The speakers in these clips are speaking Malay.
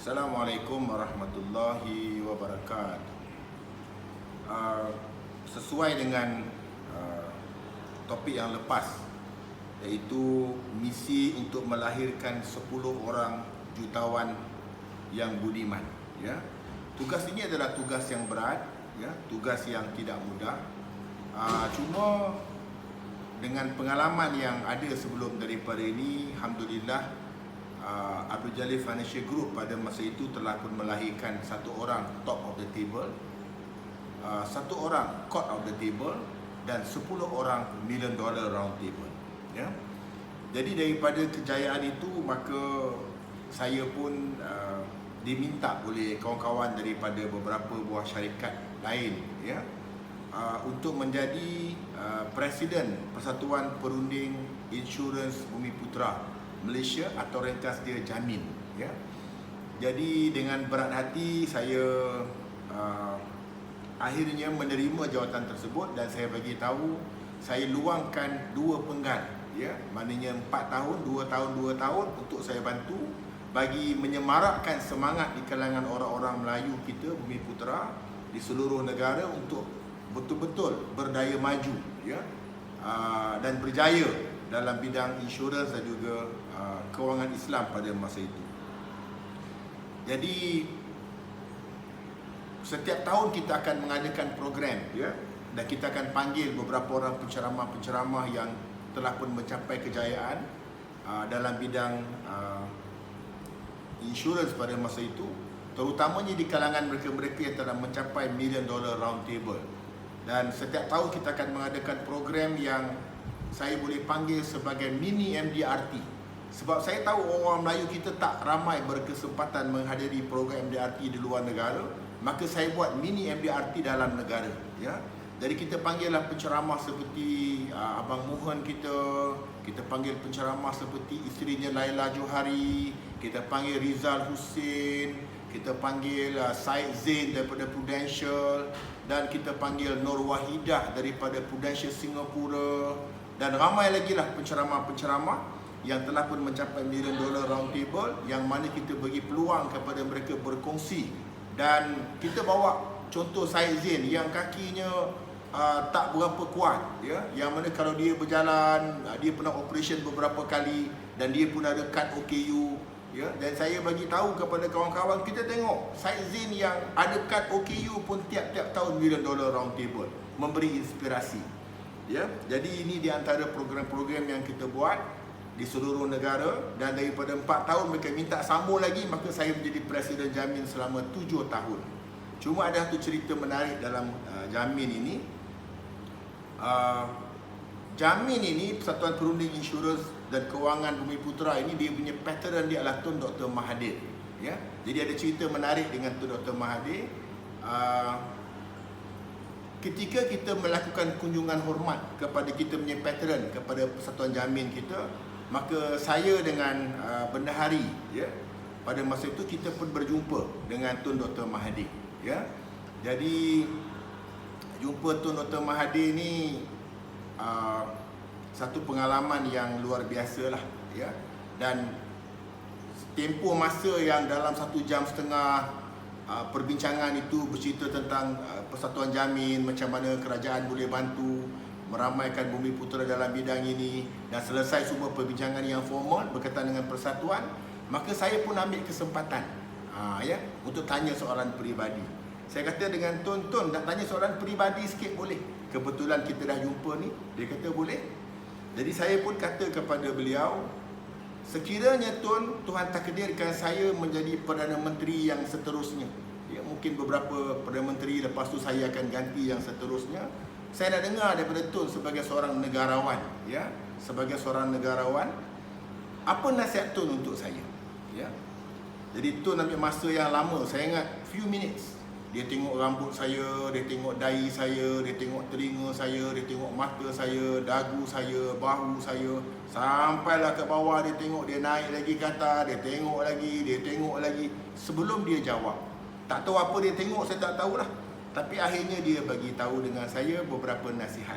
Assalamualaikum warahmatullahi wabarakatuh. Sesuai dengan topik yang lepas, iaitu misi untuk melahirkan 10 orang jutawan yang budiman. Ya, tugas ini adalah tugas yang berat, ya, tugas yang tidak mudah. Cuma dengan pengalaman yang ada sebelum daripada ini, alhamdulillah, Abdul Jalil Financial Group pada masa itu telah pun melahirkan satu orang top of the table, satu orang court of the table, dan 10 orang $1 million round table. Ya. Jadi daripada kejayaan itu, maka saya pun diminta oleh kawan-kawan daripada beberapa buah syarikat lain, ya, untuk menjadi Presiden Persatuan Perunding Insurans Bumiputera Malaysia, atau ringkas dia Jamin. Ya. Jadi dengan berat hati saya akhirnya menerima jawatan tersebut, dan saya bagi tahu saya luangkan 2 penggal, ya, maknanya 4 tahun, 2 tahun, 2 tahun untuk saya bantu bagi menyemarakkan semangat di kalangan orang-orang Melayu kita Bumiputera di seluruh negara untuk betul-betul berdaya maju, ya, dan berjaya dalam bidang insurans dan juga kewangan Islam pada masa itu. Jadi setiap tahun kita akan mengadakan program, ya, dan kita akan panggil beberapa orang penceramah-penceramah yang telah pun mencapai kejayaan dalam bidang insurans pada masa itu, terutamanya di kalangan mereka-mereka yang telah mencapai $1 million round table. Dan setiap tahun kita akan mengadakan program yang saya boleh panggil sebagai mini MDRT. Sebab saya tahu orang Melayu kita tak ramai berkesempatan menghadiri program MDRT di luar negara, maka saya buat mini MDRT dalam negara, ya. Jadi kita panggillah penceramah seperti Abang Mohan kita panggil penceramah seperti isterinya Laila Johari, kita panggil Rizal Hussein, kita panggil Syed Zain daripada Prudential, dan kita panggil Nur Wahidah daripada Prudential Singapura, dan ramai lagi lah penceramah-penceramah yang telah pun mencapai $1 million round table, yang mana kita bagi peluang kepada mereka berkongsi. Dan kita bawa contoh Syed Zain yang kakinya tak berapa kuat, ya, yang mana kalau dia berjalan, dia pernah operation beberapa kali, dan dia pun ada kad OKU, ya. Dan saya bagi tahu kepada kawan-kawan, kita tengok Syed Zain yang ada kad OKU pun tiap-tiap tahun $1 million round table, memberi inspirasi. Ya, jadi ini di antara program-program yang kita buat di seluruh negara, dan daripada 4 tahun mereka minta sambung lagi, maka saya menjadi Presiden Jamin selama 7 tahun. Cuma ada satu cerita menarik dalam Jamin ini. Jamin ini, Persatuan Perunding Insurans dan Kewangan Bumiputera ini, dia punya pattern dia adalah Tun Dr. Mahathir, ya. Jadi ada cerita menarik dengan Tun Dr. Mahathir. Ketika kita melakukan kunjungan hormat kepada kita punya patron, kepada Persatuan Jamin kita, maka saya dengan Bendahari, ya, pada masa itu kita pun berjumpa dengan Tun Dr. Mahathir, ya. Jadi jumpa Tun Dr. Mahathir ni satu pengalaman yang luar biasa lah, ya. Dan tempoh masa yang dalam 1 jam setengah perbincangan itu bercerita tentang Persatuan Jamin, macam mana kerajaan boleh bantu meramaikan Bumiputera dalam bidang ini, dan selesai semua perbincangan yang formal berkaitan dengan persatuan, maka saya pun ambil kesempatan ya, untuk tanya soalan peribadi. Saya kata dengan Tun, nak tanya soalan peribadi sikit boleh? Kebetulan kita dah jumpa ni. Dia kata boleh. Jadi saya pun kata kepada beliau, sekiranya Tuhan takdirkan saya menjadi Perdana Menteri yang seterusnya, ya, mungkin beberapa Perdana Menteri lepas tu saya akan ganti yang seterusnya, saya nak dengar daripada Tun sebagai seorang negarawan, ya, sebagai seorang negarawan, apa nasihat Tun untuk saya, ya. Jadi Tun ambil masa yang lama, saya ingat few minutes. Dia tengok rambut saya, dia tengok dahi saya, dia tengok telinga saya, dia tengok mata saya, dagu saya, bahu saya, sampailah ke bawah. Dia tengok, dia naik lagi ke atas, dia tengok lagi sebelum dia jawab. Tak tahu apa dia tengok, saya tak tahulah. Tapi akhirnya dia bagi tahu dengan saya beberapa nasihat.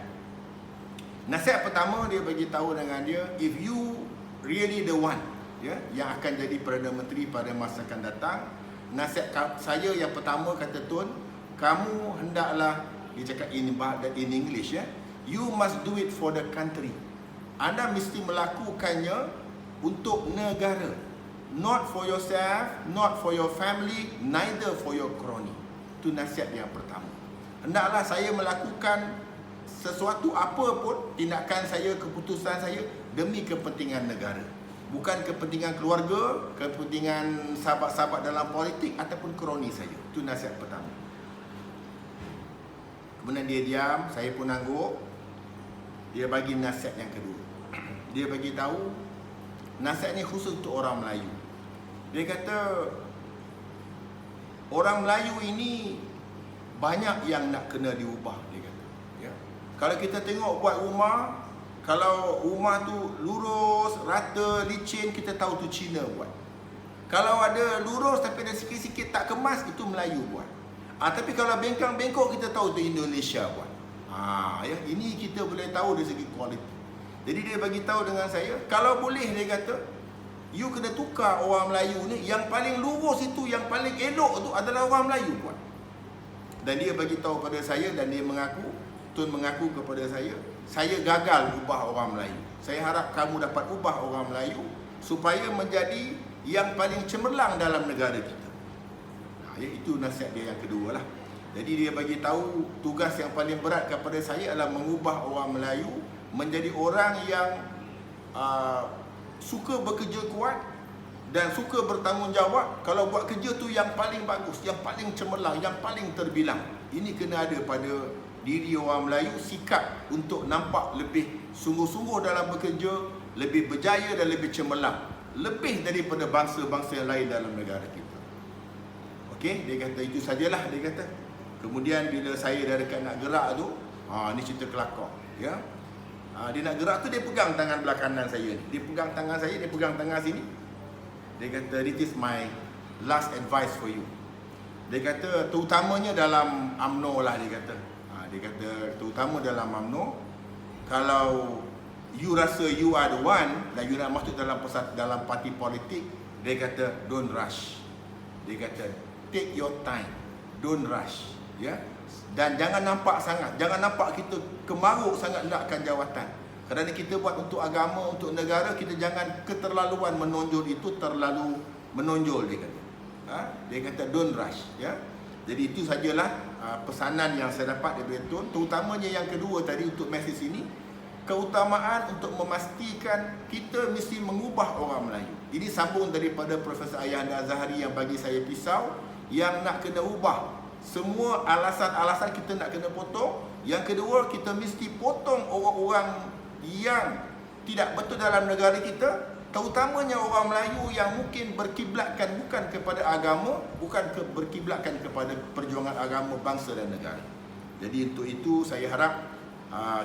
Nasihat pertama dia bagi tahu dengan dia, if you really the one, ya, yang akan jadi Perdana Menteri pada masa akan datang. Nasihat saya yang pertama, kata Tun, kamu hendaklah, dia cakap in English, ya, you must do it for the country. Anda mesti melakukannya untuk negara, not for yourself, not for your family, neither for your crony. Itu nasihat yang pertama. Hendaklah saya melakukan sesuatu apa pun, tindakan saya, keputusan saya demi kepentingan negara, bukan kepentingan keluarga, kepentingan sahabat-sahabat dalam politik ataupun kroni saya. Itu nasihat pertama. Kemudian dia diam, saya pun angguk. Dia bagi nasihat yang kedua. Dia bagi tahu, nasihat ni khusus untuk orang Melayu. Dia kata, orang Melayu ini banyak yang nak kena diubah, dia kata. Ya. Kalau kita tengok buat rumah, kalau rumah tu lurus, rata, licin, kita tahu tu Cina buat. Kalau ada lurus tapi ada sikit-sikit tak kemas, itu Melayu buat. Tapi kalau bengkang-bengkok, kita tahu tu Indonesia buat. Ya, ini kita boleh tahu dari segi kualiti. Jadi dia bagi tahu dengan saya, kalau boleh, dia kata, you kena tukar orang Melayu ni, yang paling lurus itu, yang paling elok tu adalah orang Melayu buat. Dan dia bagi tahu pada saya, dan dia mengaku, Tun mengaku kepada saya gagal ubah orang Melayu. Saya harap kamu dapat ubah orang Melayu supaya menjadi yang paling cemerlang dalam negara kita. Itu nasihat dia yang kedua lah. Jadi dia bagi tahu tugas yang paling berat kepada saya adalah mengubah orang Melayu menjadi orang yang suka bekerja kuat dan suka bertanggungjawab. Kalau buat kerja tu yang paling bagus, yang paling cemerlang, yang paling terbilang. Ini kena ada pada diri orang Melayu, sikap untuk nampak lebih sungguh-sungguh dalam bekerja, lebih berjaya dan lebih cemerlang, lebih daripada bangsa-bangsa yang lain dalam negara kita. Okey, dia kata itu sajalah, dia kata. Kemudian bila saya dah dekat nak gerak tu, ni cerita kelakar, ya. Dia nak gerak tu, dia pegang tangan belah kanan saya ni. Dia pegang tangan saya, dia pegang tangan sini. Dia kata, this is my last advice for you. Dia kata, terutamanya dalam UMNO lah, dia kata. Dia kata, terutama dalam UMNO, kalau you rasa you are the one dan you nak masuk dalam parti politik, dia kata, don't rush. Dia kata, take your time, don't rush, ya. Dan jangan nampak sangat, jangan nampak kita kemaruk sangat nakkan jawatan. Kerana kita buat untuk agama, untuk negara, kita jangan keterlaluan menonjol itu, terlalu menonjol, dia kata. Dia kata don't rush, ya. Jadi itu sajalah pesanan yang saya dapat daripada Tun. Terutamanya yang kedua tadi untuk mesej ini, keutamaan untuk memastikan kita mesti mengubah orang Melayu. Ini sambung daripada Profesor Ayahanda Azhari yang bagi saya pisau, yang nak kena ubah. Semua alasan-alasan kita nak kena potong. Yang kedua, kita mesti potong orang-orang yang tidak betul dalam negara kita, terutamanya orang Melayu yang mungkin berkiblatkan bukan kepada agama, bukan berkiblatkan kepada perjuangan agama, bangsa dan negara. Jadi untuk itu saya harap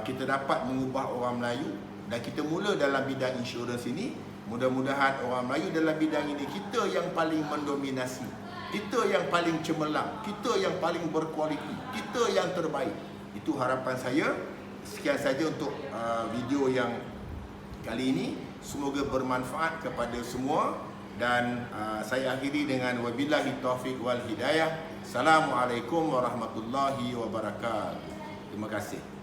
kita dapat mengubah orang Melayu, dan kita mula dalam bidang insurans ini. Mudah-mudahan orang Melayu dalam bidang ini kita yang paling mendominasi, kita yang paling cemerlang, kita yang paling berkualiti, kita yang terbaik. Itu harapan saya. Sekian saja untuk video yang kali ini. Semoga bermanfaat kepada semua. Dan saya akhiri dengan wabillahi taufiq wal hidayah. Assalamualaikum warahmatullahi wabarakatuh. Terima kasih.